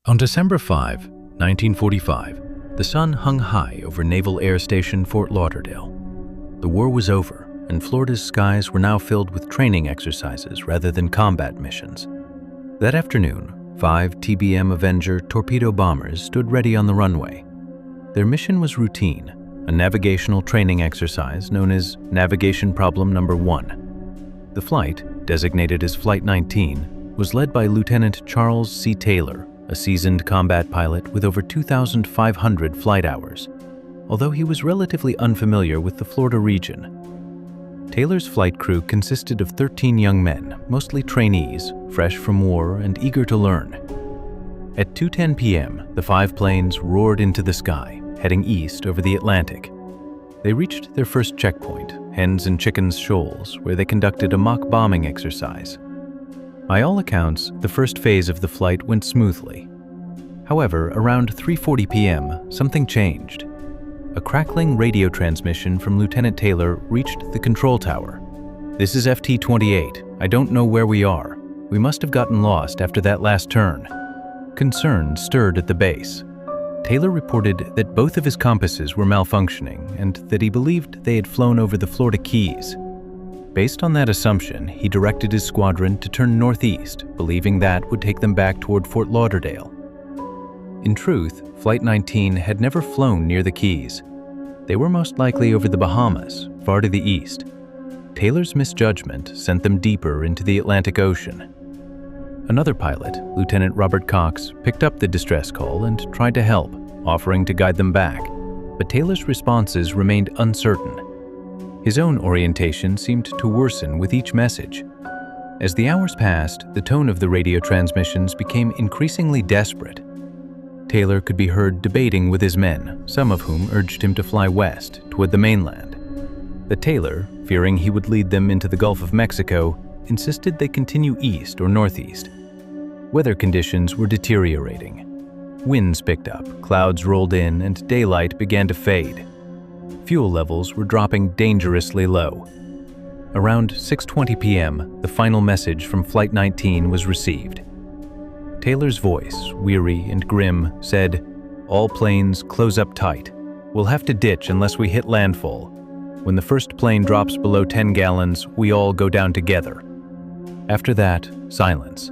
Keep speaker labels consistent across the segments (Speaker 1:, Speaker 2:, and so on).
Speaker 1: On December 5, 1945, the sun hung high over Naval Air Station Fort Lauderdale. The war was over, and Florida's skies were now filled with training exercises rather than combat missions. That afternoon, 5 TBM Avenger torpedo bombers stood ready on the runway. Their mission was routine, a navigational training exercise known as Navigation Problem Number 1. The flight, designated as Flight 19, was led by Lieutenant Charles C. Taylor, a seasoned combat pilot with over 2,500 flight hours. Although he was relatively unfamiliar with the Florida region, Taylor's flight crew consisted of 13 young men, mostly trainees, fresh from war and eager to learn. At 2:10 p.m., the 5 planes roared into the sky, heading east over the Atlantic. They reached their first checkpoint, Hens and Chickens Shoals, where they conducted a mock bombing exercise. By all accounts, the first phase of the flight went smoothly. However, around 3:40 p.m., something changed. A crackling radio transmission from Lieutenant Taylor reached the control tower. "This is FT-28. I don't know where we are. We must have gotten lost after that last turn." Concern stirred at the base. Taylor reported that both of his compasses were malfunctioning and that he believed they had flown over the Florida Keys. Based on that assumption, he directed his squadron to turn northeast, believing that would take them back toward Fort Lauderdale. In truth, Flight 19 had never flown near the Keys. They were most likely over the Bahamas, far to the east. Taylor's misjudgment sent them deeper into the Atlantic Ocean. Another pilot, Lieutenant Robert Cox, picked up the distress call and tried to help, offering to guide them back. But Taylor's responses remained uncertain. His own orientation seemed to worsen with each message. As the hours passed, the tone of the radio transmissions became increasingly desperate. Taylor could be heard debating with his men, some of whom urged him to fly west, toward the mainland. But Taylor, fearing he would lead them into the Gulf of Mexico, insisted they continue east or northeast. Weather conditions were deteriorating. Winds picked up, clouds rolled in, and daylight began to fade. Fuel levels were dropping dangerously low. Around 6:20 p.m., the final message from Flight 19 was received. Taylor's voice, weary and grim, said, "All planes, close up tight. We'll have to ditch unless we hit landfall. When the first plane drops below 10 gallons, we all go down together." After that, silence.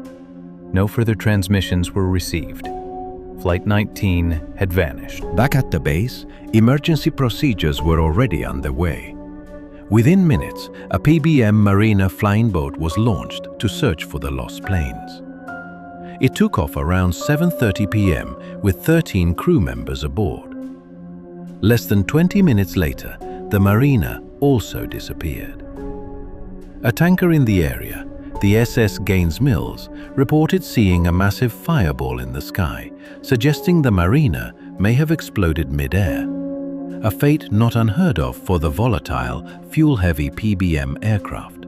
Speaker 1: No further transmissions were received. Flight 19 had vanished.
Speaker 2: Back at the base, emergency procedures were already underway. Within minutes, a PBM Marina flying boat was launched to search for the lost planes. It took off around 7:30 p.m. with 13 crew members aboard. Less than 20 minutes later, the Marina also disappeared. A tanker in the area, the SS Gaines Mills, reported seeing a massive fireball in the sky, suggesting the Marina may have exploded mid-air, a fate not unheard of for the volatile, fuel-heavy PBM aircraft.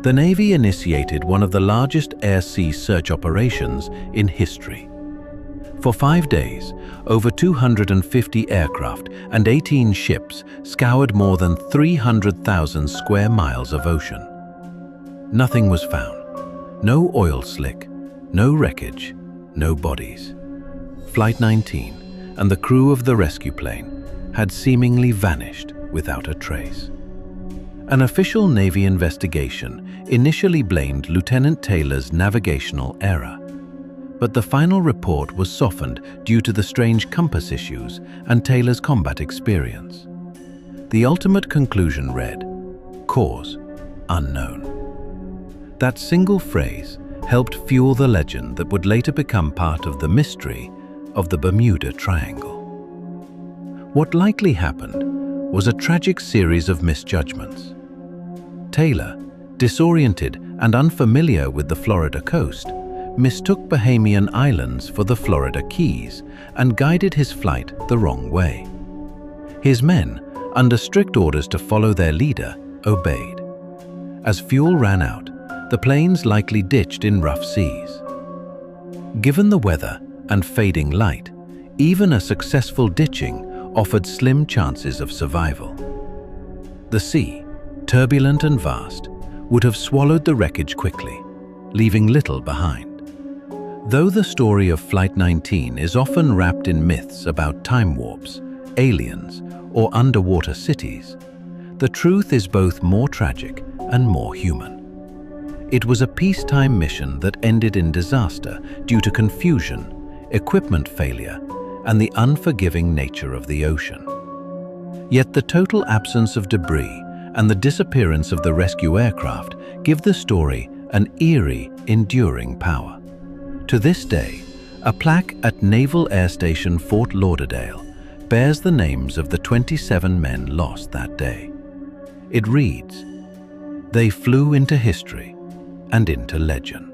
Speaker 2: The Navy initiated one of the largest air-sea search operations in history. For 5 days, over 250 aircraft and 18 ships scoured more than 300,000 square miles of ocean. Nothing was found. No oil slick, no wreckage, no bodies. Flight 19 and the crew of the rescue plane had seemingly vanished without a trace. An official Navy investigation initially blamed Lieutenant Taylor's navigational error, but the final report was softened due to the strange compass issues and Taylor's combat experience. The ultimate conclusion read, "Cause unknown." That single phrase helped fuel the legend that would later become part of the mystery of the Bermuda Triangle. What likely happened was a tragic series of misjudgments. Taylor, disoriented and unfamiliar with the Florida coast, mistook Bahamian Islands for the Florida Keys and guided his flight the wrong way. His men, under strict orders to follow their leader, obeyed. As fuel ran out, the planes likely ditched in rough seas. Given the weather and fading light, even a successful ditching offered slim chances of survival. The sea, turbulent and vast, would have swallowed the wreckage quickly, leaving little behind. Though the story of Flight 19 is often wrapped in myths about time warps, aliens, or underwater cities, the truth is both more tragic and more human. It was a peacetime mission that ended in disaster due to confusion, equipment failure, and the unforgiving nature of the ocean. Yet the total absence of debris and the disappearance of the rescue aircraft give the story an eerie, enduring power. To this day, a plaque at Naval Air Station Fort Lauderdale bears the names of the 27 men lost that day. It reads, "They flew into history and into legend."